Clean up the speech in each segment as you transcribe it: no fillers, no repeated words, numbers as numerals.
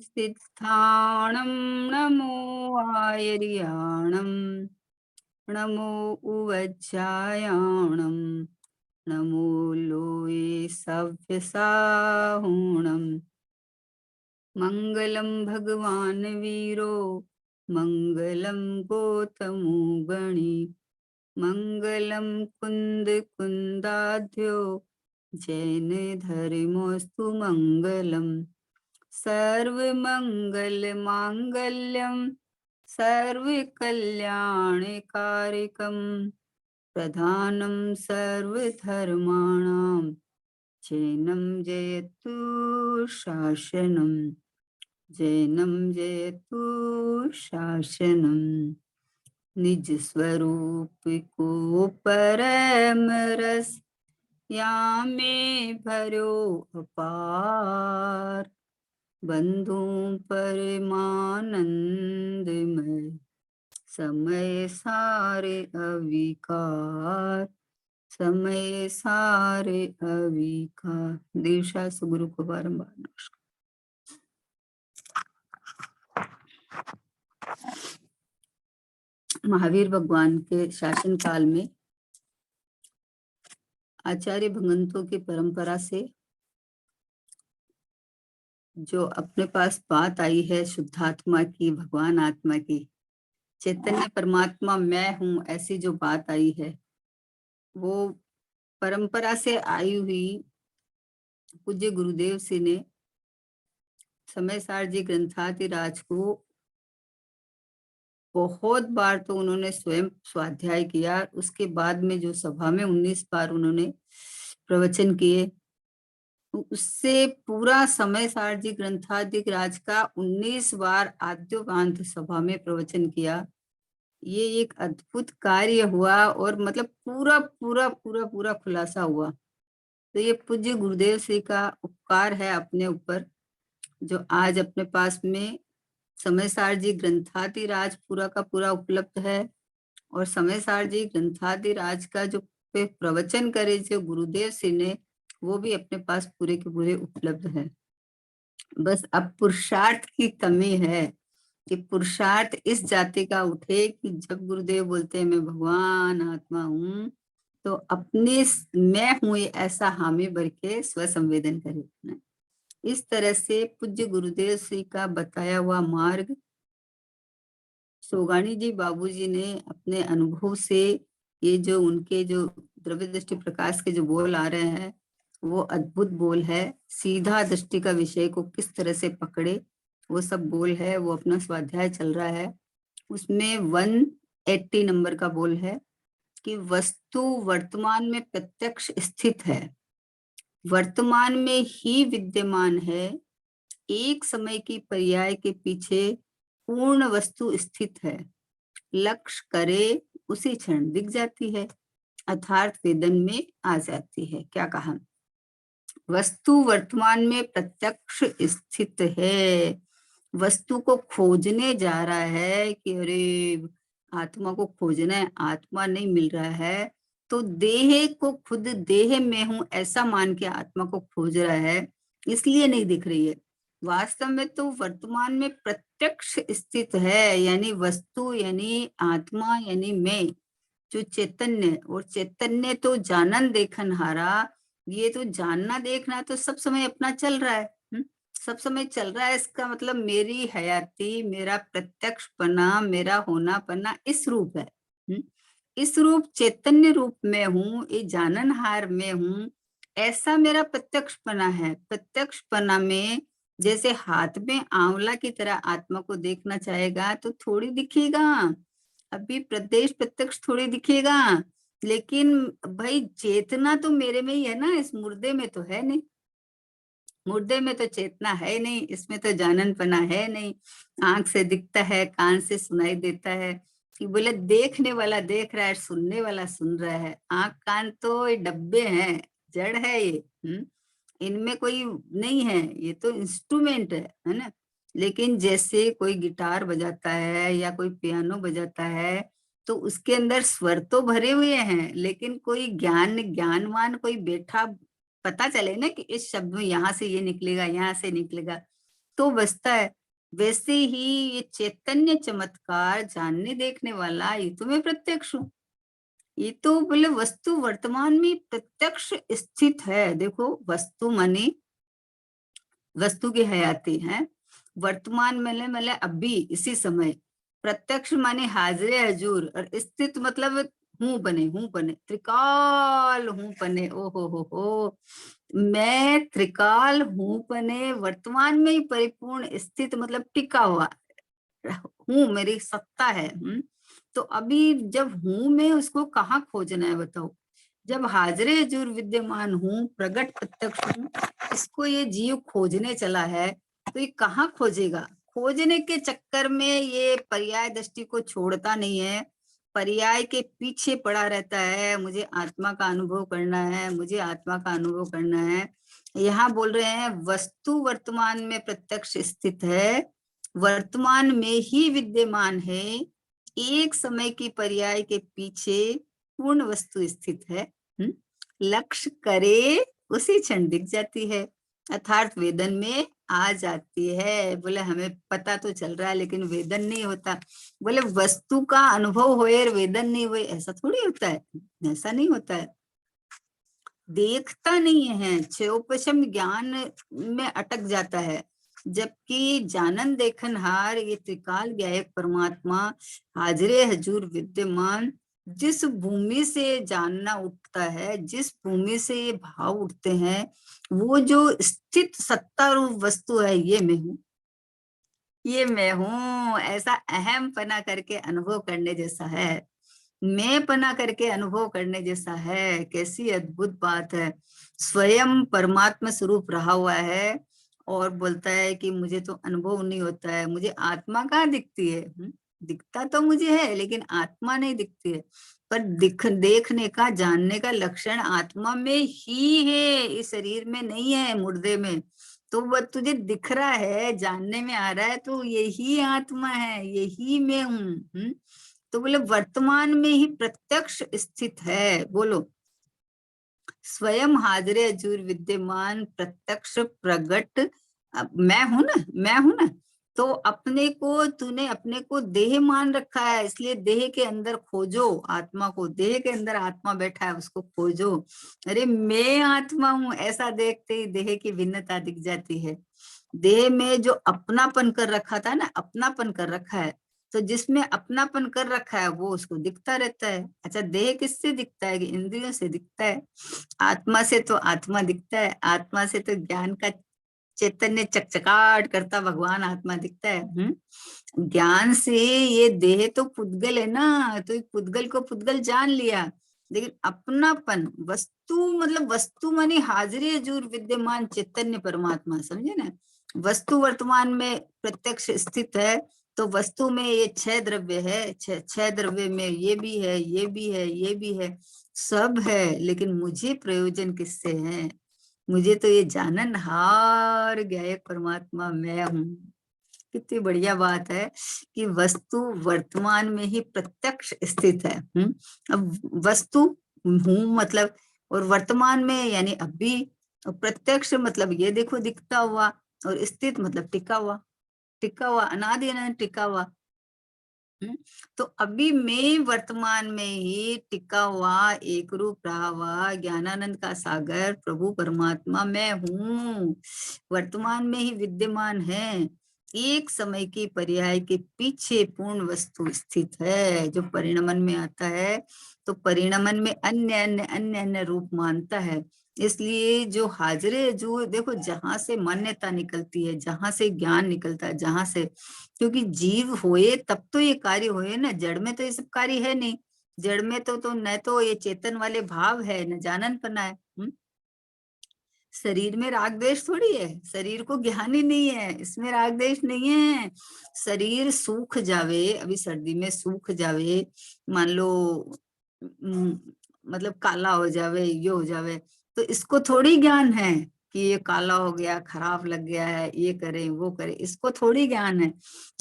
स्थिताणं नमो आयर्याणं नमो उवज्जायाणं नमो लोये सव्यसाहुणं मंगलम भगवान वीरो मंगलम गौतमो गणी मंगलम कुंद कुंदाध्यो जैन धर्मोस्तु मंगलम सर्वमंगल मांगल्यम सर्वकल्याणकारिकं प्रधानं सर्वधर्माणां जैनं जयतु शासनं जैनं जयतु शासनं निज स्वरूप को परम रस यामे भरो अपार बंधु परमानंदमय समय सारे अविकार समय सारे अविकार। दीक्षा सुगुरु को बारंबार नमस्कार। महावीर भगवान के शासन काल में आचार्य भगवंतों की परंपरा से जो अपने पास बात आई है शुद्धात्मा की, भगवान आत्मा की, चैतन्य परमात्मा मैं हूं, ऐसी जो बात आई है वो परंपरा से आई हुई पूज्य गुरुदेव जी ने समय सार जी ग्रंथातिराज को बहुत बार तो उन्होंने स्वयं स्वाध्याय किया। उसके बाद में जो सभा में 19 बार उन्होंने प्रवचन किए, उससे पूरा समय सार जी ग्रंथातिराज का 19 बार आद्योपांत सभा में प्रवचन किया। ये एक अद्भुत कार्य हुआ और मतलब पूरा पूरा पूरा पूरा खुलासा हुआ। तो ये पूज्य गुरुदेव श्री का उपकार है अपने ऊपर, जो आज अपने पास में समय सार जी ग्रंथातिराज पूरा का पूरा उपलब्ध है। और समय सार जी ग्रंथातिराज का जो प्रवचन करे जो गुरुदेव श्री ने, वो भी अपने पास पूरे के पूरे उपलब्ध है। बस अब पुरुषार्थ की कमी है कि पुरुषार्थ इस जाति का उठे कि जब गुरुदेव बोलते हैं मैं भगवान आत्मा हूँ, तो अपने मैं हूँ ये ऐसा हामी भर के स्वसंवेदन करे। इस तरह से पूज्य गुरुदेव श्री का बताया हुआ मार्ग सोगानी जी बाबूजी ने अपने अनुभव से, ये जो उनके जो द्रव्य दृष्टि प्रकाश के जो बोल आ रहे हैं वो अद्भुत बोल है। सीधा दृष्टि का विषय को किस तरह से पकड़े वो सब बोल है। वो अपना स्वाध्याय चल रहा है, उसमें 180 नंबर का बोल है कि वस्तु वर्तमान में प्रत्यक्ष स्थित है, वर्तमान में ही विद्यमान है, एक समय की पर्याय के पीछे पूर्ण वस्तु स्थित है, लक्ष्य करे उसी क्षण दिख जाती है, अर्थात वेदन में आ जाती है। क्या कहा? वस्तु वर्तमान में प्रत्यक्ष स्थित है, वस्तु को खोजने जा रहा है कि अरे आत्मा को खोजना है, आत्मा नहीं मिल रहा है, तो देह को खुद देह में हूं ऐसा मान के आत्मा को खोज रहा है, इसलिए नहीं दिख रही है। वास्तव में तो वर्तमान में प्रत्यक्ष स्थित है, यानी वस्तु यानी आत्मा यानी मैं, जो चैतन्य, और चैतन्य तो जानन देखन हारा, ये तो जानना देखना तो सब समय अपना चल रहा है। सब समय चल रहा है, इसका मतलब मेरी हयाती, मेरा प्रत्यक्ष पना, मेरा होना पना इस रूप है। इस रूप चैतन्य रूप में हूँ, ये जाननहार में हूँ, ऐसा मेरा प्रत्यक्ष पना है। प्रत्यक्ष पना में जैसे हाथ में आंवला की तरह आत्मा को देखना चाहेगा तो थोड़ी दिखेगा, अभी प्रदेश प्रत्यक्ष थोड़ी दिखेगा, लेकिन भाई चेतना तो मेरे में ही है ना, इस मुर्दे में तो है नहीं। मुर्दे में तो चेतना है नहीं, इसमें तो जाननपना है नहीं। आंख से दिखता है, कान से सुनाई देता है, कि बोले देखने वाला देख रहा है, सुनने वाला सुन रहा है। आंख कान तो ये डब्बे हैं, जड़ है ये। इनमें कोई नहीं है, ये तो इंस्ट्रूमेंट है ना। लेकिन जैसे कोई गिटार बजाता है या कोई पियानो बजाता है, तो उसके अंदर स्वर तो भरे हुए हैं, लेकिन कोई ज्ञानवान कोई बैठा पता चले ना कि इस शब्द में यहाँ से ये निकलेगा, यहाँ से निकलेगा, तो बसता है। वैसे ही ये चैतन्य चमत्कार जानने देखने वाला, ये तो मैं प्रत्यक्ष हूँ। ये तो बोले वस्तु वर्तमान में प्रत्यक्ष स्थित है। देखो वस्तु माने वस्तु की हयाती है, वर्तमान में मतलब अभी इसी समय, प्रत्यक्ष माने हाजिर हजूर, और स्थित मतलब हूँ बने त्रिकाल हूँ बने। ओ हो, मैं त्रिकाल हूँ बने वर्तमान में ही परिपूर्ण स्थित मतलब टिका हुआ हूँ, मेरी सत्ता है। तो अभी जब हूँ मैं, उसको कहाँ खोजना है बताओ? जब हाजिर हजूर विद्यमान हूँ, प्रगट प्रत्यक्ष हूँ, इसको ये जीव खोजने चला है, तो ये कहाँ खोजेगा? खोजने के चक्कर में ये पर्याय दृष्टि को छोड़ता नहीं है, पर्याय के पीछे पड़ा रहता है। मुझे आत्मा का अनुभव करना है, मुझे आत्मा का अनुभव करना है। यहाँ बोल रहे हैं वस्तु वर्तमान में प्रत्यक्ष स्थित है, वर्तमान में ही विद्यमान है, एक समय की पर्याय के पीछे पूर्ण वस्तु स्थित है। लक्ष्य करे उसी क्षण दिख जाती है, अर्थात वेदन में आ जाती है। बोले हमें पता तो चल रहा है लेकिन वेदन नहीं होता। बोले वस्तु का अनुभव होए और वेदन नहीं हुए, ऐसा थोड़ी होता है, ऐसा नहीं होता है। देखता नहीं है, क्षयोपशम ज्ञान में अटक जाता है, जबकि जानन देखनहार ये त्रिकाल ज्ञायक परमात्मा हाजिरे हजूर विद्यमान, जिस भूमि से जानना उठता है, जिस भूमि से ये भाव उठते हैं, वो जो स्थित सत्ता रूप वस्तु है, ये मैं हूँ, ये मैं हूँ, ऐसा अहम पना करके अनुभव करने जैसा है, मैं पना करके अनुभव करने जैसा है। कैसी अद्भुत बात है। स्वयं परमात्मा स्वरूप रहा हुआ है और बोलता है कि मुझे तो अनुभव नहीं होता है, मुझे आत्मा कहाँ दिखती है? दिखता तो मुझे है लेकिन आत्मा नहीं दिखती है। पर देखने का, जानने का लक्षण आत्मा में ही है, इस शरीर में नहीं है, मुर्दे में। तो वह तुझे दिख रहा है, जानने में आ रहा है, तो यही आत्मा है, यही मैं हूँ। तो बोले वर्तमान में ही प्रत्यक्ष स्थित है। बोलो स्वयं हाजिर हजूर विद्यमान प्रत्यक्ष प्रगट। मैं हूं ना, मैं हूं ना। तो अपने को, तूने अपने को देह मान रखा है, इसलिए देह के अंदर खोजो आत्मा को, देह के अंदर आत्मा बैठा है उसको खोजो। अरे मैं आत्मा हूं, ऐसा देखते ही देह की भिन्नता दिख जाती है। देह में जो अपनापन कर रखा था ना, अपनापन कर रखा है, तो जिसमें अपनापन कर रखा है वो उसको दिखता रहता है। अच्छा देह किससे दिखता है? कि इंद्रियों से दिखता है। आत्मा से तो आत्मा दिखता है, आत्मा से तो ज्ञान का चैतन्य चकचकाट करता भगवान आत्मा दिखता है। ज्ञान से ये देह तो पुद्गल है ना, तो पुद्गल को पुद्गल जान लिया, लेकिन अपनापन वस्तु मतलब वस्तु मानी हाजिरी हजूर विद्यमान चैतन्य परमात्मा, समझे ना। वस्तु वर्तमान में प्रत्यक्ष स्थित है, तो वस्तु में ये 6 द्रव्य है, 6 द्रव्य में ये भी है, ये भी है, ये भी है, सब है, लेकिन मुझे प्रयोजन किससे है? मुझे तो ये जाननहार ज्ञायक परमात्मा मैं हूँ। कितनी बढ़िया बात है कि वस्तु वर्तमान में ही प्रत्यक्ष स्थित है। अब वस्तु हूँ मतलब, और वर्तमान में यानी अभी, और प्रत्यक्ष मतलब ये देखो दिखता हुआ, और स्थित मतलब टिका हुआ, टिका हुआ अनादि अनंत टिका हुआ। तो अभी मैं वर्तमान में ही टिका हुआ, एक रूप रहा हुआ ज्ञानानंद का सागर प्रभु परमात्मा मैं हूँ, वर्तमान में ही विद्यमान है। एक समय की पर्याय के पीछे पूर्ण वस्तु स्थित है, जो परिणमन में आता है तो परिणमन में अन्य अन्य अन्य अन्य रूप मानता है। इसलिए जो हाजिरे, जो देखो जहां से मान्यता निकलती है, जहां से ज्ञान निकलता है, जहां से, क्योंकि जीव होए तब तो ये कार्य होए ना, जड़ में तो ये सब कार्य है नहीं। जड़ में तो न तो ये चेतन वाले भाव है, न जानन पना है। शरीर में राग द्वेष थोड़ी है, शरीर को ज्ञान ही नहीं है, इसमें राग द्वेष नहीं है। शरीर सूख जावे, अभी सर्दी में सूख जावे, मान लो मतलब काला हो जावे, ये हो जावे, तो इसको थोड़ी ज्ञान है कि ये काला हो गया, खराब लग गया है, ये करे वो करे, इसको थोड़ी ज्ञान है।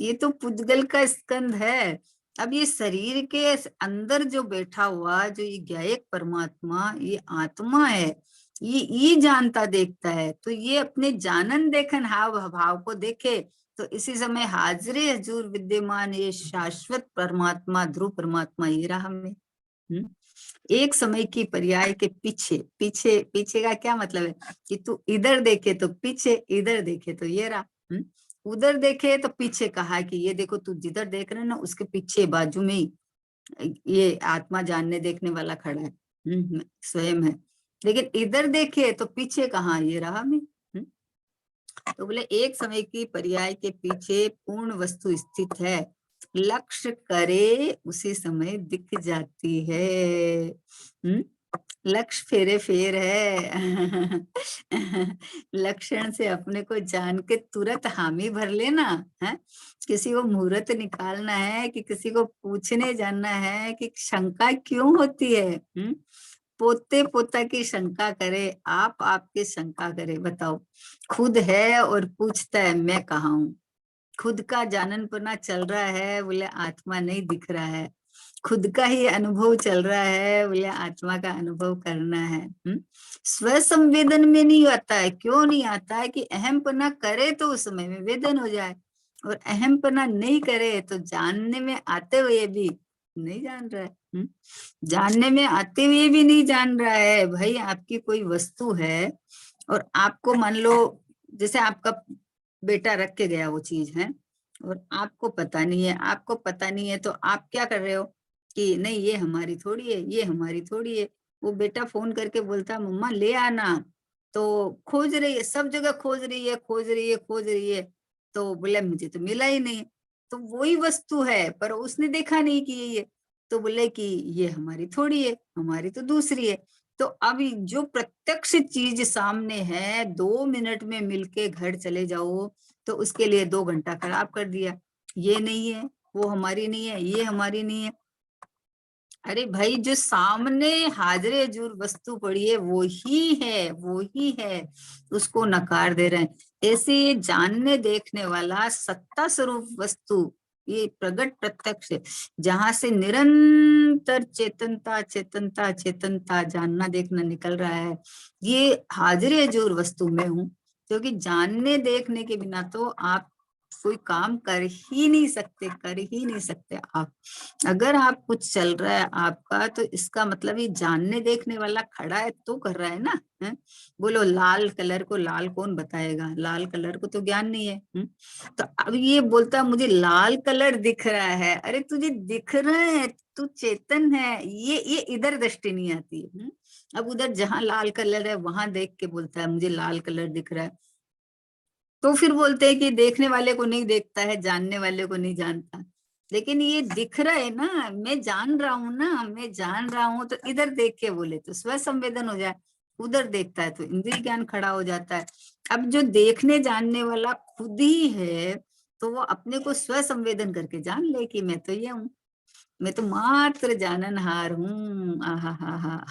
ये तो पुद्गल का स्कंध है। अब ये शरीर के अंदर जो बैठा हुआ, जो ये ज्ञायक परमात्मा, ये आत्मा है, ये जानता देखता है। तो ये अपने जानन देखन हाव भाव को देखे तो इसी समय हाजरे हजूर विद्यमान ये शाश्वत परमात्मा ध्रुव परमात्मा ये रहा हमें। एक समय की पर्याय के पीछे, पीछे पीछे का क्या मतलब है कि तू इधर देखे तो पीछे, इधर देखे तो ये रहा। उधर देखे तो पीछे कहा कि ये देखो तू जिधर देख रहे ना उसके पीछे बाजू में ही ये आत्मा जानने देखने वाला खड़ा है, स्वयं है। लेकिन इधर देखे तो पीछे कहाँ, ये रहा मैं। तो बोले एक समय की पर्याय के पीछे पूर्ण वस्तु स्थित है, लक्ष्य करे उसी समय दिख जाती है। लक्ष्य फेरे फेर है। लक्षण से अपने को जान के तुरंत हामी भर लेना है। किसी को मुहूर्त निकालना है कि किसी को पूछने जानना है कि शंका क्यों होती है। पोते पोता की शंका करे, आप आपकी शंका करे, बताओ। खुद है और पूछता है मैं कहाँ हूँ। खुद का जाननपना चल रहा है, बोले आत्मा नहीं दिख रहा है। खुद का ही अनुभव चल रहा है, बोले आत्मा का अनुभव करना है। स्व संवेदन में नहीं आता है। क्यों नहीं आता है कि अहमपना करे तो उस समय में वेदन हो जाए, और अहमपना नहीं करे तो जानने में आते हुए भी नहीं जान रहा है। जानने में आते हुए भी नहीं जान रहा है। भाई आपकी कोई वस्तु है और आपको मान लो जैसे आपका बेटा रख के गया वो चीज है और आपको पता नहीं है, आपको पता नहीं है तो आप क्या कर रहे हो कि नहीं ये हमारी थोड़ी है, ये हमारी थोड़ी है। वो बेटा फोन करके बोलता मम्मा ले आना, तो खोज रही है, सब जगह खोज रही है, खोज रही है, खोज रही है, तो बोले मुझे तो मिला ही नहीं। तो वही वस्तु है पर उसने देखा नहीं कि ये, तो बोले कि ये हमारी थोड़ी है, हमारी तो दूसरी है। तो अब जो प्रत्यक्ष चीज सामने है, 2 मिनट में मिलके घर चले जाओ तो उसके लिए 2 घंटा खराब कर दिया। ये नहीं है, वो हमारी नहीं है, ये हमारी नहीं है। अरे भाई जो सामने हाजरे हजूर वस्तु पड़ी है वो ही है, वो ही है, उसको नकार दे रहे हैं। ऐसे ये जानने देखने वाला सत्ता स्वरूप वस्तु, ये प्रगट प्रत्यक्ष है, जहां से निरंतर चेतनता चेतनता चेतनता जानना देखना निकल रहा है। ये हाजरे हजूर वस्तु में हूँ, क्योंकि जानने देखने के बिना तो आप कोई काम कर ही नहीं सकते, कर ही नहीं सकते आप। अगर आप कुछ चल रहा है आपका तो इसका मतलब ये जानने देखने वाला खड़ा है तो कर रहा है ना। है? बोलो लाल कलर को लाल कौन बताएगा, लाल कलर को तो ज्ञान नहीं है। तो अब ये बोलता मुझे लाल कलर दिख रहा है, अरे तुझे दिख रहा है, तू चेतन है, ये इधर दृष्टि नहीं आती है। अब उधर जहां लाल कलर है वहां देख के बोलता है मुझे लाल कलर दिख रहा है, तो फिर बोलते हैं कि देखने वाले को नहीं देखता है, जानने वाले को नहीं जानता। लेकिन ये दिख रहा है ना, मैं जान रहा हूं ना, मैं जान रहा हूं, तो इधर देख के बोले तो स्व संवेदन हो जाए, उधर देखता है तो इंद्रिय ज्ञान खड़ा हो जाता है। अब जो देखने जानने वाला खुद ही है तो वो अपने को स्व संवेदन करके जान ले कि मैं तो ये हूँ, मैं तो मात्र जाननहार हूँ। आहा हा हा,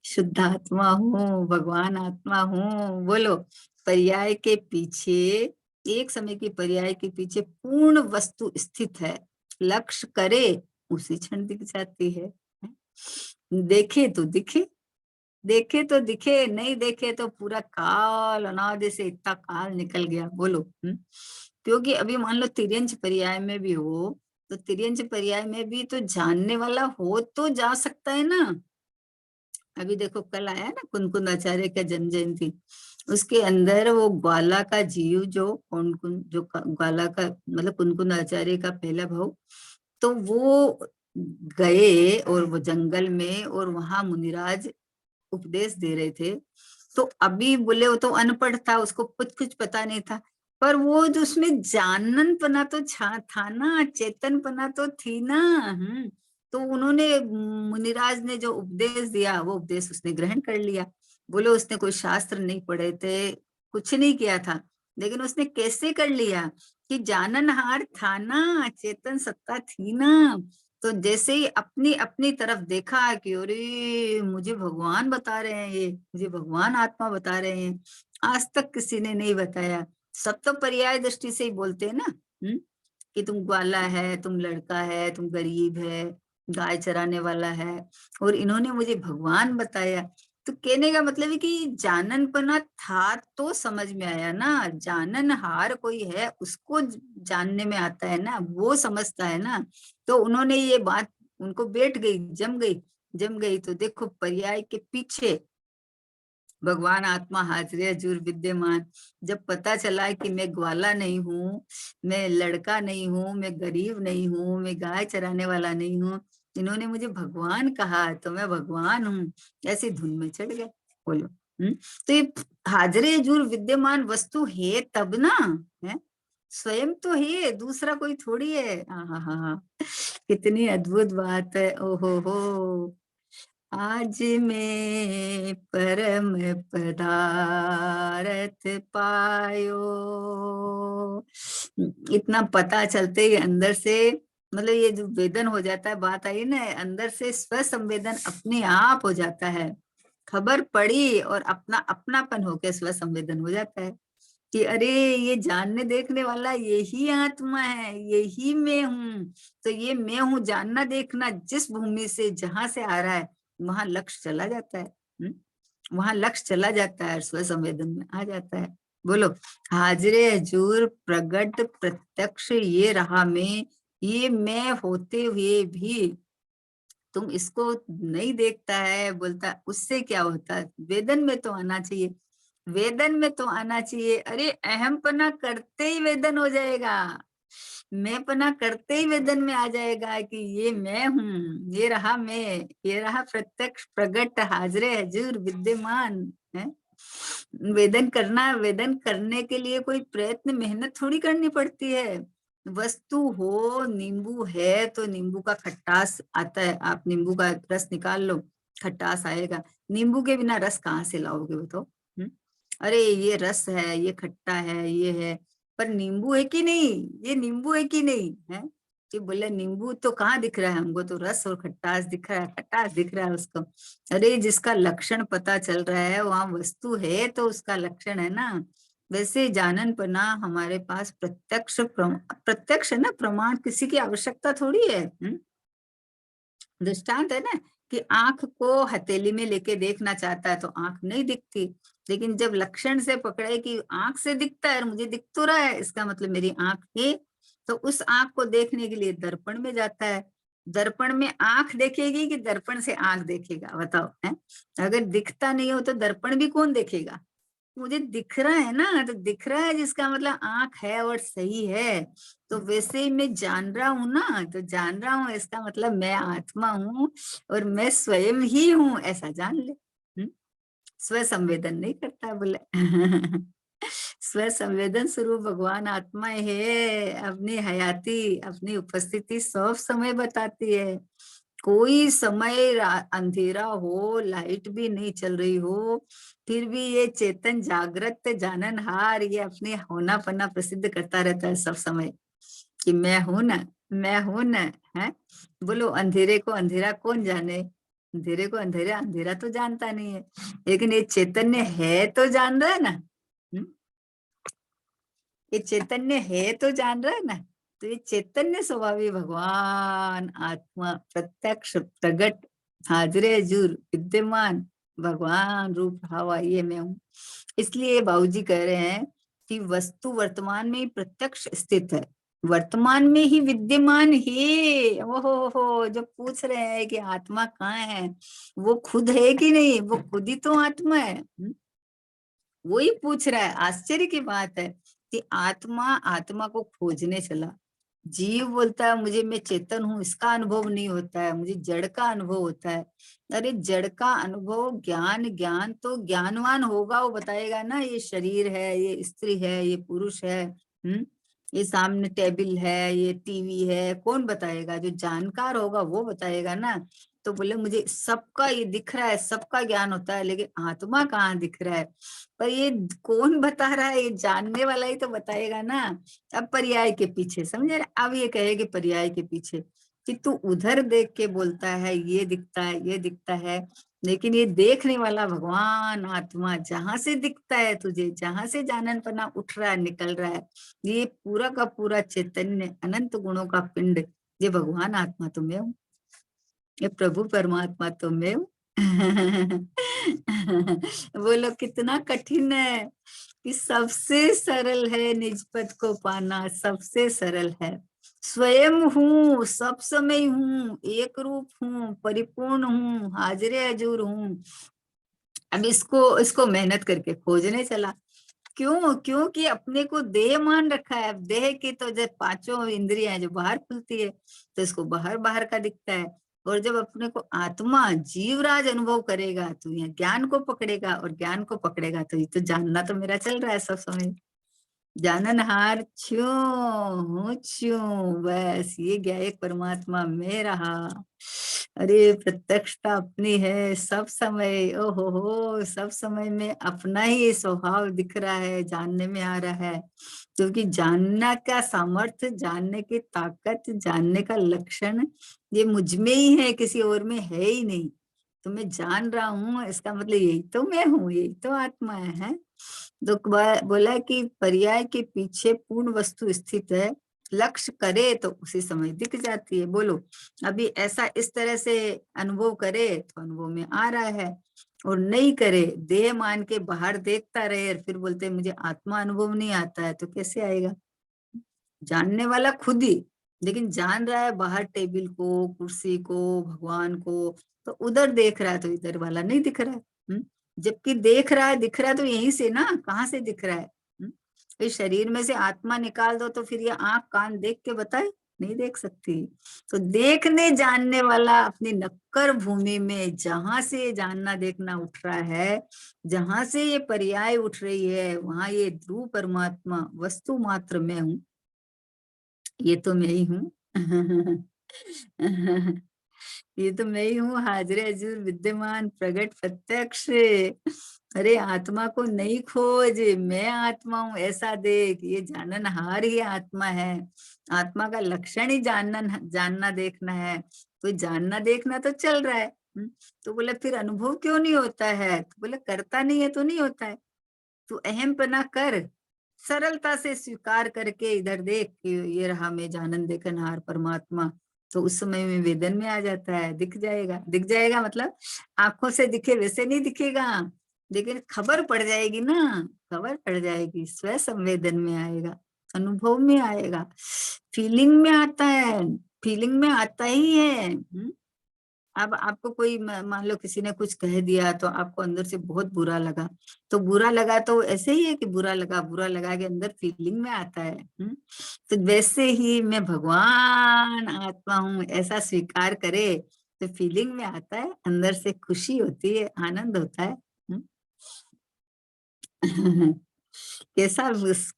शुद्ध आत्मा हूँ, भगवान आत्मा हूँ। बोलो पर्याय के पीछे, एक समय की पर्याय के पीछे पूर्ण वस्तु स्थित है, लक्ष्य करे उसी क्षण दिख जाती है। देखे तो दिखे, देखे तो दिखे, नहीं देखे तो पूरा काल अनादि से इतना काल निकल गया। बोलो क्योंकि अभी मान लो तिर्यंच पर्याय में भी हो तो तिर्यंच पर्याय में भी तो जानने वाला हो तो जा सकता है ना। अभी देखो कल आया ना कुनकुन आचार्य का जन्म जयंती, उसके अंदर वो ग्वाला का जीव जो कौन जो ग्वाला का मतलब कुनकुन आचार्य का पहला भाव, तो वो गए और वो जंगल में और वहां मुनिराज उपदेश दे रहे थे। तो अभी बोले वो तो अनपढ़ था, उसको कुछ कुछ पता नहीं था, पर वो जो उसमें जाननपना तो था ना, चेतनपना तो थी ना। तो उन्होंने मुनिराज ने जो उपदेश दिया वो उपदेश उसने ग्रहण कर लिया। बोले उसने कोई शास्त्र नहीं पढ़े थे, कुछ नहीं किया था, लेकिन उसने कैसे कर लिया कि जाननहार था ना, चेतन सत्ता थी ना। तो जैसे ही अपनी अपनी तरफ देखा कि अरे मुझे भगवान बता रहे हैं, ये मुझे भगवान आत्मा बता रहे हैं, आज तक किसी ने नहीं बताया। सब तो पर्याय दृष्टि से ही बोलते हैं ना। कि तुम ग्वाला है, तुम लड़का है, तुम गरीब है, गाय चराने वाला है, और इन्होंने मुझे भगवान बताया। तो कहने का मतलब है कि जाननपना था तो समझ में आया ना, जाननहार कोई है उसको जानने में आता है ना, वो समझता है ना। तो उन्होंने ये बात उनको बैठ गई, जम गई। तो देखो पर्याय के पीछे भगवान आत्मा हाजिर हजूर विद्यमान। जब पता चला कि मैं ग्वाला नहीं हूँ, मैं लड़का नहीं हूँ, मैं गरीब नहीं हूँ, मैं गाय चराने वाला नहीं हूँ, इन्होंने मुझे भगवान कहा तो मैं भगवान हूँ, ऐसी धुन में चढ़ गए। बोलो। तो ये हाजिर हजूर विद्यमान वस्तु है तब ना, है स्वयं तो है, दूसरा कोई थोड़ी है। हाँ, कितनी अद्भुत बात है। ओहो हो, आज मैं परम पदारथ पायो। इतना पता चलते ही अंदर से, मतलब ये जो वेदन हो जाता है, बात आई ना, अंदर से स्व संवेदन अपने आप हो जाता है। खबर पड़ी और अपना अपनापन होके स्व संवेदन हो जाता है कि अरे ये जानने देखने वाला यही आत्मा है, यही मैं हूँ। तो ये मैं हूँ जानना देखना जिस भूमि से जहां से आ रहा है, वहां लक्ष्य चला जाता है। वहां लक्ष्य चला जाता है, स्व संवेदन में आ जाता है। बोलो। हाजिरे हजूर प्रगट प्रत्यक्ष ये रहा मैं, ये मैं होते हुए भी तुम इसको नहीं देखता है, बोलता उससे क्या होता है, वेदन में तो आना चाहिए, वेदन में तो आना चाहिए। अरे अहमपना करते ही वेदन हो जाएगा, मैं पना करते ही वेदन में आ जाएगा कि ये मैं हूँ, ये रहा मैं, ये रहा प्रत्यक्ष प्रगट हाजरे हजूर विद्यमान है। वेदन करने के लिए कोई प्रयत्न मेहनत थोड़ी करनी पड़ती है। वस्तु हो, नींबू है तो नींबू का खट्टास आता है, आप नींबू का रस निकाल लो, खट्टास आएगा। नींबू के बिना रस कहाँ से लाओगे बताओ। अरे ये रस है, ये खट्टा है, ये है, पर नींबू है कि नहीं, ये नींबू है कि नहीं है। कि बोले नींबू तो कहाँ दिख रहा है हमको, तो रस और खट्टास दिख रहा है, खट्टास दिख रहा है उसको। अरे जिसका लक्षण पता चल रहा है वहां वस्तु है तो उसका लक्षण है ना। वैसे जाननपना हमारे पास प्रत्यक्ष है ना, प्रमाण किसी की आवश्यकता थोड़ी है। दृष्टांत है ना कि आंख को हथेली में लेके देखना चाहता है तो आंख नहीं दिखती, लेकिन जब लक्षण से पकड़े कि आंख से दिखता है और मुझे दिख तो रहा है, इसका मतलब मेरी आंख है। तो उस आंख को देखने के लिए दर्पण में जाता है। दर्पण में आंख देखेगी कि दर्पण से आंख देखेगा बताओ है। अगर दिखता नहीं हो तो दर्पण भी कौन देखेगा। मुझे दिख रहा है ना, तो दिख रहा है जिसका मतलब आंख है और सही है। तो वैसे ही मैं जान रहा हूँ ना, तो जान रहा हूँ इसका मतलब मैं आत्मा हूँ और मैं स्वयं ही हूँ, ऐसा जान ले। स्व संवेदन नहीं करता बोले। स्व संवेदन स्वरूप भगवान आत्मा है, अपनी हयाती अपनी उपस्थिति सब समय बताती है। कोई समय अंधेरा हो, लाइट भी नहीं चल रही हो, फिर भी ये चेतन जागृत जाननहार ये अपने होना पना प्रसिद्ध करता रहता है सब समय कि मैं हूं ना, मैं हूं ना। है बोलो, अंधेरे को अंधेरा कौन जाने, अंधेरे को अंधेरा अंधेरा तो जानता नहीं है, लेकिन ये चैतन्य है तो जान रहा है ना। ये चैतन्य है तो जान रहा है ना। तो ये चैतन्य स्वभावी भगवान आत्मा प्रत्यक्ष प्रगट हाजिर हजूर विद्यमान भगवान रूप हवा ये मैं हूँ। इसलिए बाबूजी कह रहे हैं कि वस्तु वर्तमान में ही प्रत्यक्ष स्थित है, वर्तमान में ही विद्यमान है। हो जो पूछ रहे हैं कि आत्मा कहाँ है, वो खुद है कि नहीं, वो खुद ही तो आत्मा है। वही पूछ रहा है। आश्चर्य की बात है कि आत्मा आत्मा को खोजने चला, जीव बोलता है मुझे मैं चेतन हूँ, इसका अनुभव नहीं होता है, मुझे जड़ का अनुभव होता है। अरे जड़ का अनुभव ज्ञान, ज्ञान तो ज्ञानवान होगा वो बताएगा ना, ये शरीर है, ये स्त्री है, ये पुरुष है। ये सामने टेबल है, ये टीवी है, कौन बताएगा, जो जानकार होगा वो बताएगा ना। तो बोले मुझे सबका ये दिख रहा है, सबका ज्ञान होता है, लेकिन आत्मा कहाँ दिख रहा है। पर ये कौन बता रहा है, ये जानने वाला ही तो बताएगा ना। अब पर्याय के पीछे समझे, अब ये कहेगी पर्याय के पीछे कि तू उधर देख के बोलता है ये दिखता है, ये दिखता है, लेकिन ये देखने वाला भगवान आत्मा जहां से दिखता है तुझे, जहां से जाननपना उठ रहा है निकल रहा है, ये पूरा का पूरा चैतन्य अनंत गुणों का पिंड, ये भगवान आत्मा तो मैं हूँ, ये प्रभु परमात्मा तो मैं हूँ। बोलो कितना कठिन है कि सबसे सरल है निज पद को पाना, सबसे सरल है। स्वयं हूँ, सब समय हूँ, एक रूप हूँ, परिपूर्ण हूँ, हाजिर हजूर हूँ। अब इसको इसको मेहनत करके खोजने चला। क्यों? क्योंकि अपने को देह मान रखा है। अब देह की तो जब पांचों इंद्रियां जो बाहर खुलती है तो इसको बाहर बाहर का दिखता है। और जब अपने को आत्मा जीवराज अनुभव करेगा तो यह ज्ञान को पकड़ेगा, और ज्ञान को पकड़ेगा तो ये तो जानना तो मेरा चल रहा है सब समय। जाननहार छ्यों छ्यों, बस ये गया एक परमात्मा में रहा। अरे प्रत्यक्षता अपनी है सब समय। ओहो हो, सब समय में अपना ही स्वभाव दिख रहा है, जानने में आ रहा है। क्योंकि जानना का सामर्थ्य, जानने की ताकत, जानने का लक्षण ये मुझ में ही है, किसी और में है ही नहीं। तो मैं जान रहा हूँ, इसका मतलब यही तो मैं हूँ, यही तो आत्मा है। तो बोला कि पर्याय के पीछे पूर्ण वस्तु स्थित है, लक्ष्य करे तो उसी समय दिख जाती है। बोलो अभी ऐसा इस तरह से अनुभव करे तो अनुभव में आ रहा है, और नहीं करे देह मान के बाहर देखता रहे और फिर बोलते मुझे आत्मा अनुभव नहीं आता है, तो कैसे आएगा? जानने वाला खुद ही, लेकिन जान रहा है बाहर टेबल को, कुर्सी को, भगवान को, तो उधर देख रहा है तो इधर वाला नहीं दिख रहा है। जबकि देख रहा है, दिख रहा है तो यहीं से ना, कहाँ से दिख रहा है? इस शरीर में से आत्मा निकाल दो तो फिर ये आंख कान देख के बताए, नहीं देख सकती। तो देखने जानने वाला अपनी नक्कर भूमि में जहां से ये जानना देखना उठ रहा है, जहां से ये पर्याय उठ रही है, वहां ये ध्रुव परमात्मा वस्तु मात्र में हूँ, ये तो मैं ही हूँ। ये तो मैं ही हूँ, हाजिर हजूर विद्यमान प्रगट प्रत्यक्ष। अरे आत्मा को नहीं खोज, मैं आत्मा हूँ ऐसा देख। ये जाननहार ही आत्मा है। आत्मा का लक्षण ही जानना जानना देखना है। तो जानना देखना तो चल रहा है। तो बोले फिर अनुभव क्यों नहीं होता है? तो बोले करता नहीं है तो नहीं होता है। तू अहम पना कर, सरलता से स्वीकार करके इधर देख कि ये रहा मैं जानन देखनहार परमात्मा। तो उस समय में वेदन में आ जाता है, दिख जाएगा। दिख जाएगा मतलब आंखों से दिखे वैसे नहीं दिखेगा, लेकिन खबर पड़ जाएगी ना, खबर पड़ जाएगी, स्व संवेदन में आएगा, अनुभव में आएगा, फीलिंग में आता है, फीलिंग में आता ही है। अब आपको कोई मान लो किसी ने कुछ कह दिया तो आपको अंदर से बहुत बुरा लगा, तो बुरा लगा तो ऐसे ही है कि बुरा लगा, बुरा लगा के अंदर फीलिंग में आता है। तो वैसे ही मैं भगवान आत्मा हूँ ऐसा स्वीकार करे तो फीलिंग में आता है, अंदर से खुशी होती है, आनंद होता है। कैसा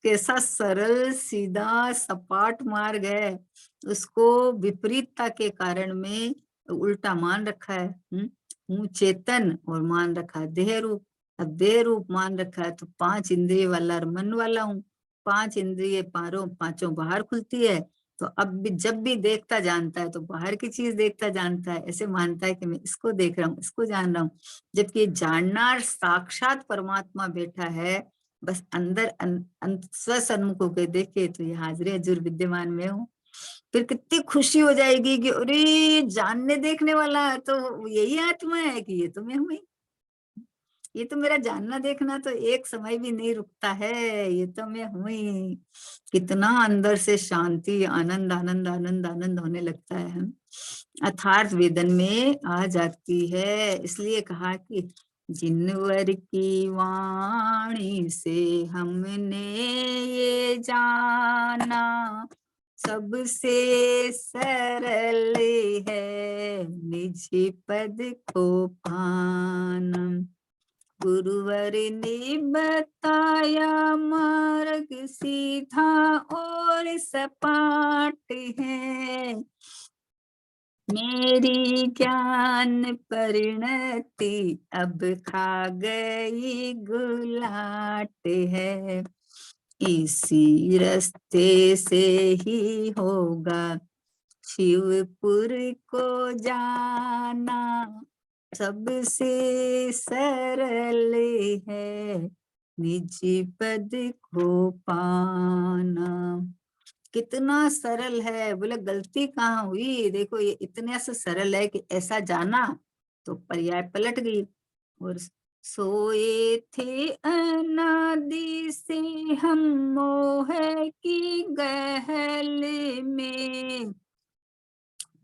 कैसा सरल सीधा सपाट मार्ग है, उसको विपरीतता के कारण में उल्टा मान रखा है। हूँ चेतन और मान रखा है देह रूप। अब देह रूप मान रखा है तो पांच इंद्रिय वाला और मन वाला हूँ। पांच इंद्रिय पांचों बाहर खुलती है, तो अब भी जब भी देखता जानता है तो बाहर की चीज देखता जानता है, ऐसे मानता है कि मैं इसको देख रहा हूँ, इसको जान रहा हूँ। जबकि जानना साक्षात परमात्मा बैठा है, बस अंदर स्व सन्मुख होकर देखे तो ये हाजिर हजूर विद्यमान में हूँ। फिर कितनी खुशी हो जाएगी कि अरे जानने देखने वाला है तो यही आत्मा है, कि ये तो मैं हूँ ही। ये तो मेरा जानना देखना तो एक समय भी नहीं रुकता है, ये तो मैं हूँ ही। कितना अंदर से शांति, आनंद आनंद आनंद आनंद होने लगता है। अर्थात वेदन में आ जाती है। इसलिए कहा कि जिनवर की वाणी से हमने ये जाना, सबसे सरल है निज पद को पाना। गुरुवर ने बताया मार्ग सीधा और सपाट है, मेरी ज्ञान परिणति अब खा गई गुलाट है। इसी रास्ते से ही होगा शिवपुर को जाना, सबसे सरल है निज पद को पाना। कितना सरल है, बोले गलती कहाँ हुई? देखो ये इतने से सरल है कि ऐसा जाना तो पर्याय पलट गई। और सोए थे अनादि से हम मोह की गहल में,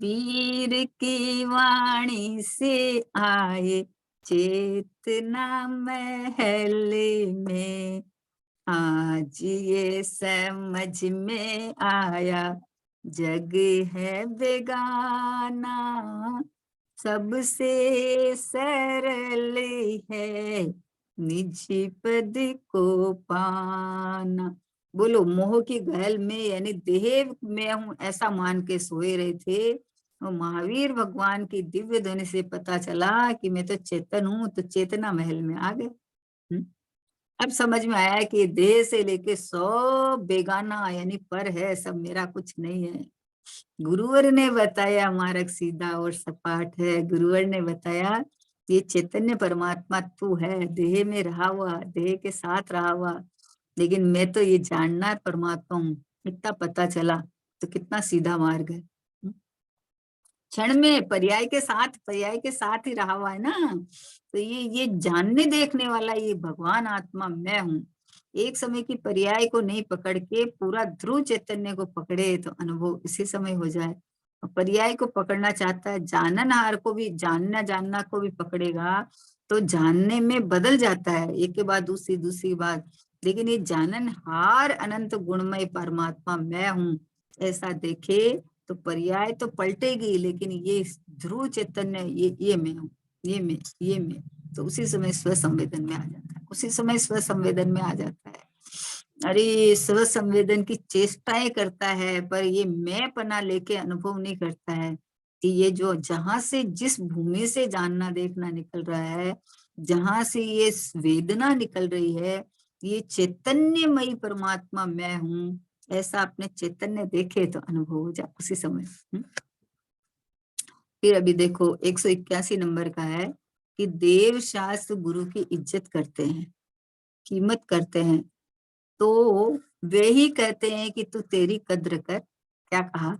वीर की वाणी से आए चेतना महल में। आज ये समझ में आया जग है बेगाना, सबसे सरल है निज पद को पाना। बोलो, मोह की गहल में यानी देह में हूं ऐसा मान के सोए रहे थे, और महावीर भगवान की दिव्य ध्वनि से पता चला कि मैं तो चेतन हूं, तो चेतना महल में आ गए। अब समझ में आया कि देह से लेके सब बेगाना यानी पर है, सब मेरा कुछ नहीं है। गुरुवर ने बताया मार्ग सीधा और सपाट है। गुरुवर ने बताया ये चैतन्य परमात्मा तू है, देह में रहा हुआ, देह के साथ रहा हुआ, लेकिन मैं तो ये जानना परमात्मा हूँ, इतना पता चला। तो कितना सीधा मार्ग है। क्षण में पर्याय के साथ ही रहा हुआ है ना। तो ये जानने देखने वाला ये भगवान आत्मा मैं हूँ। एक समय की पर्याय को नहीं पकड़ के पूरा ध्रुव चैतन्य को पकड़े तो अनुभव इसी समय हो जाए। और पर्याय को पकड़ना चाहता है, जाननहार को भी जानना को भी पकड़ेगा तो जानने में बदल जाता है, एक के बाद दूसरी, दूसरी बात। लेकिन ये जाननहार अनंत गुणमय परमात्मा मैं हूँ ऐसा देखे तो पर्याय तो पलटेगी, लेकिन ये ध्रुव चैतन्य ये मैं हूँ, ये मैं तो उसी समय स्व संवेदन में आ जाता है, उसी समय स्व संवेदन में आ जाता है। अरे स्व संवेदन की चेष्टाएं करता है, पर ये मैं पना लेके अनुभव नहीं करता है कि ये जो जहां से जिस भूमि से जानना देखना निकल रहा है, जहां से ये वेदना निकल रही है, ये चैतन्यमयी परमात्मा मैं हूँ ऐसा अपने चैतन्य देखे तो अनुभव हो जाए उसी समय। फिर अभी देखो 181 नंबर का है कि देव शास्त्र गुरु की इज्जत करते हैं, कीमत करते हैं, तो वे ही कहते हैं कि तू तेरी कद्र कर। क्या कहा?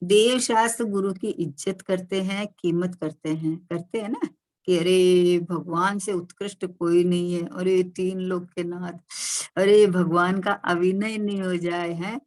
देव शास्त्र गुरु की इज्जत करते हैं, कीमत करते हैं ना, कि अरे भगवान से उत्कृष्ट कोई नहीं है, अरे तीन लोक के नाथ, अरे भगवान का अभिनय नहीं हो जाए है।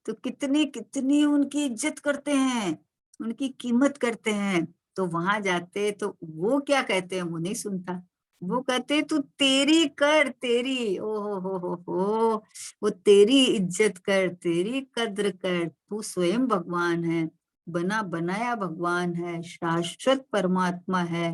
तो कितनी कितनी उनकी इज्जत करते हैं, उनकी कीमत करते हैं। तो वहां जाते तो वो क्या कहते हैं, वो नहीं सुनता। वो कहते तू तेरी कर, तेरी ओ हो, वो तेरी इज्जत कर, तेरी कद्र कर, तू स्वयं भगवान है, बना बनाया भगवान है, शाश्वत परमात्मा है।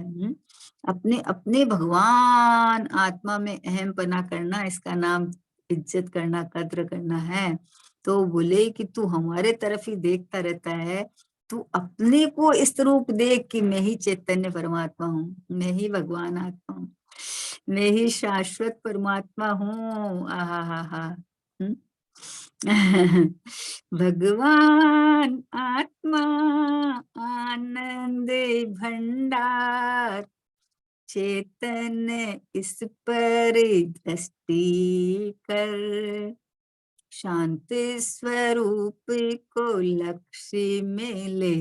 अपने अपने भगवान आत्मा में अहम पना करना, इसका नाम इज्जत करना, कद्र करना है। तो बोले कि तू हमारे तरफ ही देखता रहता है, तू अपने को इस रूप देख कि मैं ही चैतन्य परमात्मा हूँ, मैं ही भगवान आत्मा हूँ, मैं ही शाश्वत परमात्मा हूँ। आहा हा हा। भगवान आत्मा आनंद भंडार, चेतन इस पर दृष्टि कर, शांत स्वरूप को लक्ष्य में ले,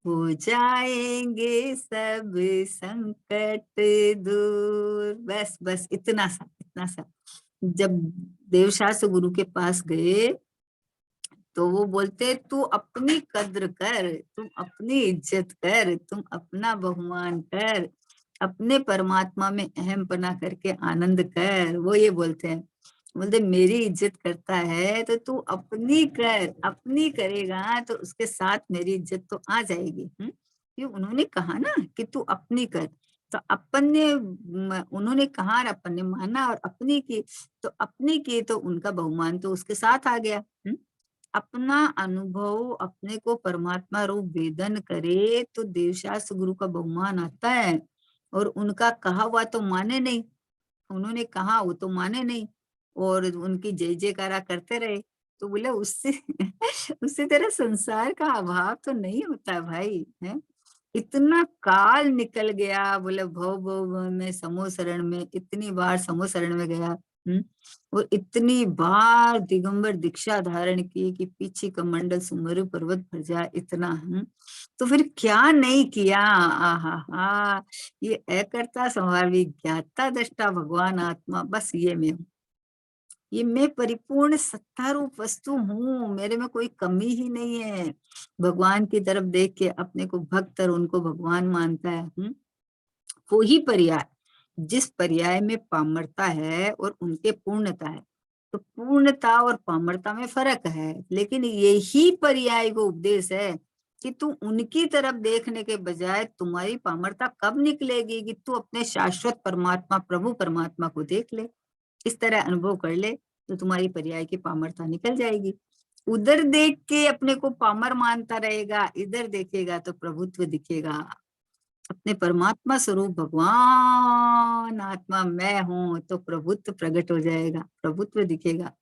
हो जाएंगे सब संकट दूर। बस बस इतना सा, इतना सा। जब देवशास्त्र गुरु के पास गए तो वो बोलते तू अपनी कद्र कर, तुम अपनी इज्जत कर, तुम अपना बहुमान कर, अपने परमात्मा में अहम पना करके आनंद कर। वो ये बोलते हैं, बोलते मेरी इज्जत करता है तो तू अपनी कर, अपनी करेगा तो उसके साथ मेरी इज्जत तो आ जाएगी। ये उन्होंने कहा ना कि तू अपनी कर, तो अपन ने उन्होंने कहा और अपन ने माना और अपनी की, तो अपनी की तो उनका बहुमान तो उसके साथ आ गया। अपना अनुभव अपने को परमात्मा रूप वेदन करे तो देवशास्त्र गुरु का बहुमान आता है। और उनका कहा हुआ तो माने नहीं, उन्होंने कहा वो तो माने नहीं, और उनकी जय जयकारा करते रहे। तो बोले उससे उससे तेरा संसार का अभाव तो नहीं होता भाई, है। इतना काल निकल गया, बोले भव भव भव में समूह शरण में, इतनी बार समूह शरण में गया, और इतनी बार दिगंबर दीक्षा धारण की कि पीछे कमंडल सुमरु पर्वत भर जाए इतना। तो फिर क्या नहीं किया। आहा हा, ये अकर्ता संभावी ज्ञाता दृष्टा भगवान आत्मा, बस ये मैं हूँ। ये मैं परिपूर्ण सत्ता रूप वस्तु हूँ, मेरे में कोई कमी ही नहीं है। भगवान की तरफ देख के अपने को भक्त और उनको भगवान मानता है। वो ही पर्याय, जिस पर्याय में पामरता है और उनके पूर्णता है। तो पूर्णता और पामरता में फर्क है, लेकिन यही पर्याय को उपदेश है कि तू उनकी तरफ देखने के बजाय तुम्हारी पामरता कब निकलेगी कि तू अपने शाश्वत परमात्मा प्रभु परमात्मा को देख ले, इस तरह अनुभव कर ले, तो तुम्हारी पर्याय की पामरता निकल जाएगी। उधर देख के अपने को पामर मानता रहेगा, इधर देखेगा तो प्रभुत्व दिखेगा। अपने परमात्मा स्वरूप भगवान आत्मा मैं हूं तो प्रभुत्व प्रकट हो जाएगा, प्रभुत्व दिखेगा।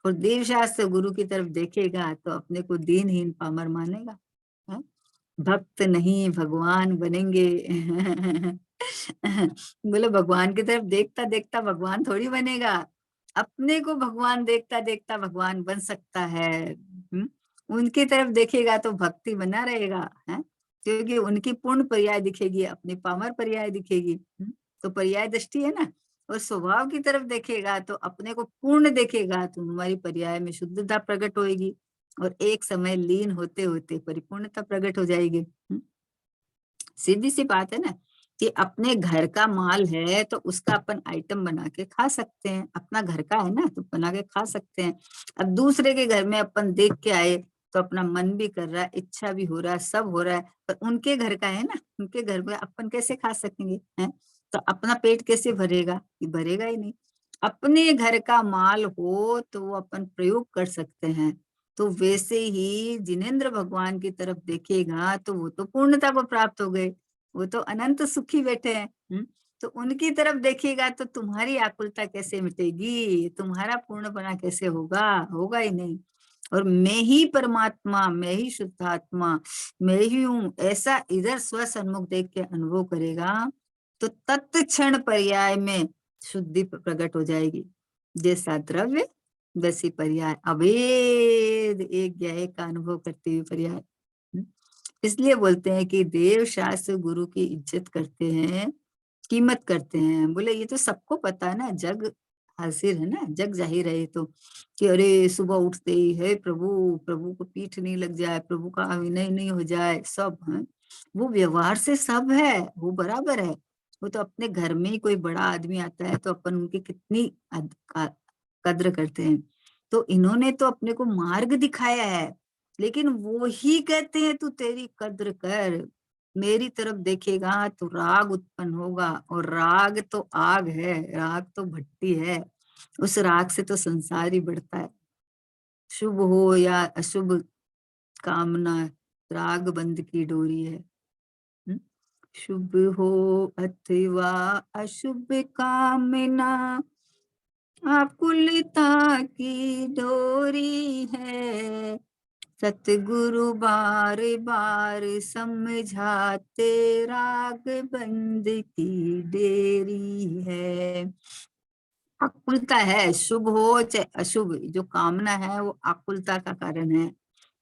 और देव शास्त्र गुरु की तरफ देखेगा तो अपने को दीनहीन पामर मानेगा। है? भक्त नहीं भगवान बनेंगे। बोले भगवान की तरफ देखता देखता भगवान थोड़ी बनेगा, अपने को भगवान देखता देखता भगवान बन सकता है। उनकी तरफ देखेगा तो भक्ति बना रहेगा। है? क्योंकि उनकी पूर्ण पर्याय दिखेगी, अपनी पामर पर्याय दिखेगी। तो पर्याय दृष्टि है ना। और स्वभाव की तरफ देखेगा तो अपने को पूर्ण देखेगा, तो हमारी पर्याय में शुद्धता प्रकट होएगी और एक समय लीन होते होते परिपूर्णता प्रकट हो जाएगी। सीधी सी बात है ना कि अपने घर का माल है तो उसका अपन आइटम बना के खा सकते हैं, अपना घर का है ना तो बना के खा सकते हैं। अब दूसरे के घर में अपन देख के आए तो अपना मन भी कर रहा है, इच्छा भी हो रहा है, सब हो रहा है, पर उनके घर का है ना, उनके घर में अपन कैसे खा सकेंगे। हैं? तो अपना पेट कैसे भरेगा, ये भरेगा ही नहीं। अपने घर का माल हो तो वो अपन प्रयोग कर सकते हैं। तो वैसे ही जिनेंद्र भगवान की तरफ देखेगा तो वो तो पूर्णता को प्राप्त हो गए, वो तो अनंत सुखी बैठे हैं। तो उनकी तरफ देखेगा तो तुम्हारी आकुलता कैसे मिटेगी, तुम्हारा पूर्णपना कैसे होगा, होगा ही नहीं। और मैं ही परमात्मा, मैं ही शुद्धात्मा, मैं ही हूँ, ऐसा इधर स्वसन्मुख देख के अनुभव करेगा तो तत्क्षण पर्याय में शुद्धि प्रकट हो जाएगी। जैसा द्रव्य वैसी पर्याय, अभेद एक ज्ञ का अनुभव करते हुए पर्याय। इसलिए बोलते हैं कि देव शास्त्र गुरु की इज्जत करते हैं, कीमत करते हैं। बोले ये तो सबको पता है ना, जग हाजिर है ना, जग जाहिर है ये तो, कि अरे सुबह उठते ही है प्रभु, प्रभु को पीठ नहीं लग जाए, प्रभु का अभिनय नहीं हो जाए, सब है। वो व्यवहार से सब है, वो बराबर है। वो तो अपने घर में ही कोई बड़ा आदमी आता है तो अपन उनकी कितनी कद्र करते हैं। तो इन्होंने तो अपने को मार्ग दिखाया है, लेकिन वो ही कहते हैं तू तेरी कद्र कर, मेरी तरफ देखेगा तो राग उत्पन्न होगा, और राग तो आग है, राग तो भट्टी है, उस राग से तो संसार ही बढ़ता है। शुभ हो या अशुभ कामना राग बंध की डोरी है। शुभ हो अथवा अशुभ कामना आकुलता की डोरी है। सतगुरु बार बार समझाते राग बंद की देरी है। आकुलता है, शुभ हो चाहे अशुभ, जो कामना है वो आकुलता का कारण है।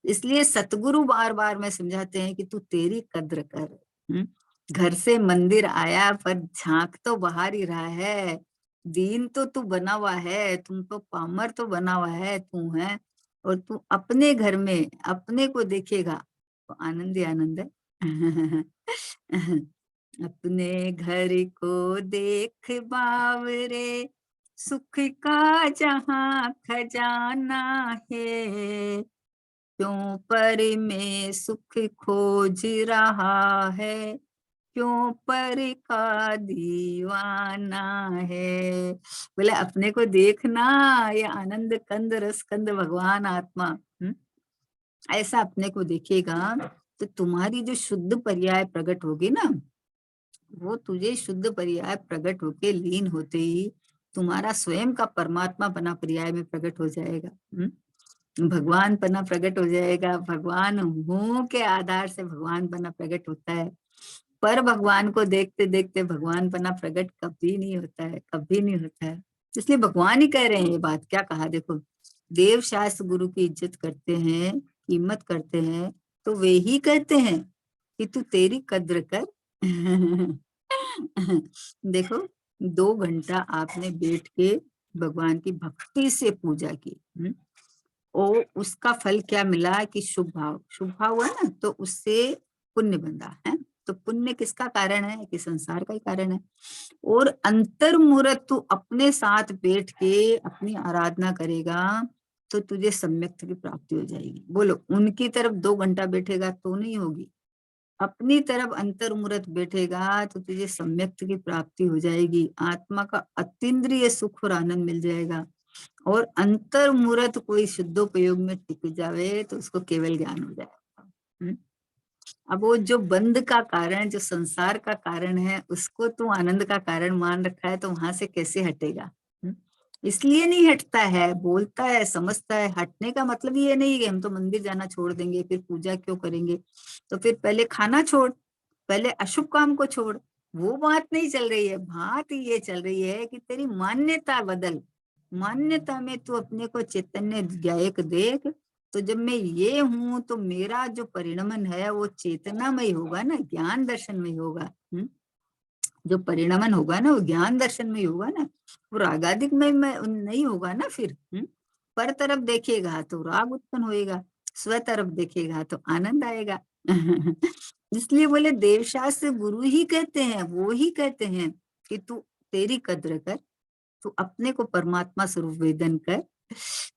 इसलिए सतगुरु बार बार में समझाते हैं कि तू तेरी कद्र कर। घर से मंदिर आया पर झांक तो बाहर ही रहा है, दीन तो तू बना हुआ है, तुम तो पामर तो बना हुआ है तू है। और तू अपने घर में अपने को देखेगा तो आनंद ही आनंद है। अपने घर को देख बावरे, सुख का जहाँ खजाना है, क्यों पर में सुख खोज रहा है, क्यों पर का दीवाना है। बोले अपने को देखना, ये आनंद कंद रस कंद भगवान आत्मा। ऐसा अपने को देखेगा तो तुम्हारी जो शुद्ध पर्याय प्रकट होगी ना, वो तुझे शुद्ध पर्याय प्रकट होके लीन होते ही तुम्हारा स्वयं का परमात्मा बना पर्याय में प्रकट हो जाएगा। भगवान बना प्रकट हो जाएगा। भगवान हूं के आधार से भगवान बना प्रकट होता है, पर भगवान को देखते देखते भगवान बना प्रकट कभी नहीं होता है, कभी नहीं होता है। इसलिए भगवान ही कह रहे हैं ये बात। क्या कहा देखो, देव शास्त्र गुरु की इज्जत करते हैं, कीमत करते हैं, तो वे ही कहते हैं कि तू तेरी कद्र कर। देखो, 2 घंटा आपने बैठ के भगवान की भक्ति से पूजा की, और उसका फल क्या मिला कि शुभ भाव हुआ ना, तो उससे पुण्य बंधा है। तो पुण्य किसका कारण है? कि संसार का ही कारण है। और अंतर मूर्त तू अपने साथ बैठ के अपनी आराधना करेगा तो तुझे सम्यक्त की प्राप्ति हो जाएगी। बोलो, उनकी तरफ 2 घंटा बैठेगा तो नहीं होगी, अपनी तरफ अंतर मूर्त बैठेगा तो तुझे सम्यक्त की प्राप्ति हो जाएगी, आत्मा का अतीन्द्रिय सुख और आनंद मिल जाएगा। और अंतर मूर्त कोई शुद्धोपयोग में टिक जावे तो उसको केवल ज्ञान हो जाएगा। अब वो जो बंध का कारण, जो संसार का कारण है, उसको तू आनंद का कारण मान रखा है, तो वहां से कैसे हटेगा? इसलिए नहीं हटता है, बोलता है, समझता है। हटने का मतलब ये नहीं कि हम तो मंदिर जाना छोड़ देंगे, फिर पूजा क्यों करेंगे, तो फिर पहले खाना छोड़, पहले अशुभ काम को छोड़। वो बात नहीं चल रही है। बात ये चल रही है कि तेरी मान्यता बदल। मान्यता में तू अपने को चैतन्य गायक देख, तो जब मैं ये हूं तो मेरा जो परिणमन है वो चेतनामय होगा ना, ज्ञान दर्शन में होगा। जो परिणमन होगा ना वो ज्ञान दर्शन में होगा ना, वो रागादिक में नहीं होगा ना फिर। पर तरफ देखेगा तो राग उत्पन्न होएगा, स्व तरफ देखेगा तो आनंद आएगा। इसलिए बोले देवशास्त्र गुरु ही कहते हैं, वो ही कहते हैं कि तू तेरी कद्र कर, तू अपने को परमात्मा स्वरूप वेदन कर।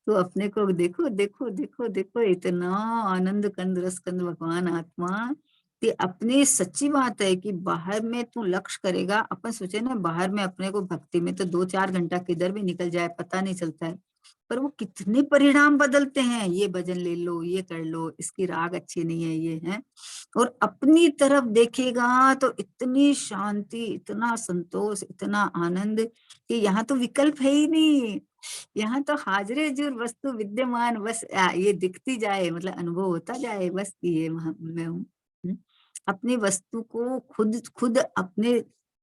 तो अपने को देखो देखो देखो देखो, इतना आनंद कंद रस कंद भगवान आत्मा। ते अपने सच्ची बात है कि बाहर में तू लक्ष्य करेगा। अपन सोचे ना, बाहर में अपने को भक्ति में तो 2-4 घंटा किधर भी निकल जाए पता नहीं चलता है, पर वो कितने परिणाम बदलते हैं। ये भजन ले लो, ये कर लो, इसकी राग अच्छी नहीं है, ये है। और अपनी तरफ देखेगा तो इतनी शांति, इतना संतोष, इतना आनंद कि यहाँ तो विकल्प है ही नहीं। यहाँ तो हाजरे जुर वस्तु विद्यमान, बस ये दिखती जाए, मतलब अनुभव होता जाए, बस ये मैं हूँ। अपनी वस्तु को खुद खुद अपने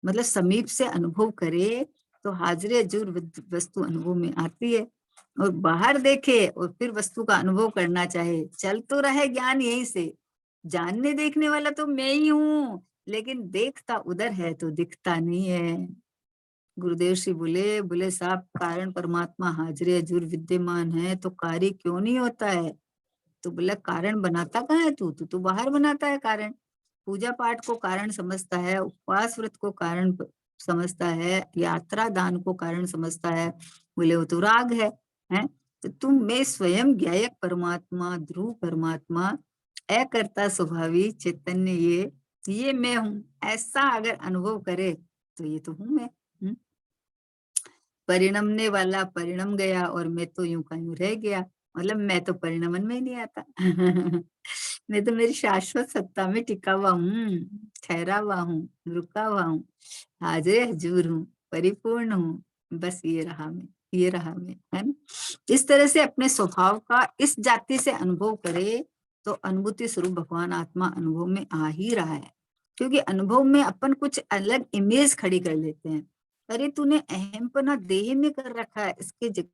मतलब समीप से अनुभव करे तो हाजरे जुर वस्तु अनुभव में आती है। और बाहर देखे और फिर वस्तु का अनुभव करना चाहे, चल तो रहे ज्ञान यहीं से। जानने देखने वाला तो मैं ही हूँ, लेकिन देखता उधर है तो दिखता नहीं है। गुरुदेव श्री बोले साहब, कारण परमात्मा हाजरे जुर विद्यमान है तो कार्य क्यों नहीं होता है? तो बोला, कारण बनाता कहाँ है तू? तू तो बाहर बनाता है कारण। पूजा पाठ को कारण समझता है, उपवास व्रत को कारण समझता है, यात्रा दान को कारण समझता है। बोले वो तो राग है? तो तुम मैं स्वयं ज्ञायक परमात्मा, ध्रुव परमात्मा, अकर्ता स्वभावी चैतन्य, ये मैं हूँ, ऐसा अगर अनुभव करे तो ये तो हूँ मैं। परिणमने वाला परिणम गया और मैं तो यूं का यूं रह गया। मतलब मैं तो परिणमन में ही नहीं आता। मैं तो मेरी शाश्वत सत्ता में टिका हुआ हूँ, ठहरा हुआ हूँ, रुका हुआ हूँ, हाजिर हजूर हूँ, परिपूर्ण हूँ। बस ये रहा मैं, है ना? इस तरह से अपने स्वभाव का इस जाति से अनुभव करे तो अनुभूति स्वरूप भगवान आत्मा अनुभव में आ ही रहा है। क्योंकि अनुभव में अपन कुछ अलग इमेज खड़ी कर लेते हैं। अरे तूने अहमपना देह में कर रखा है, इसके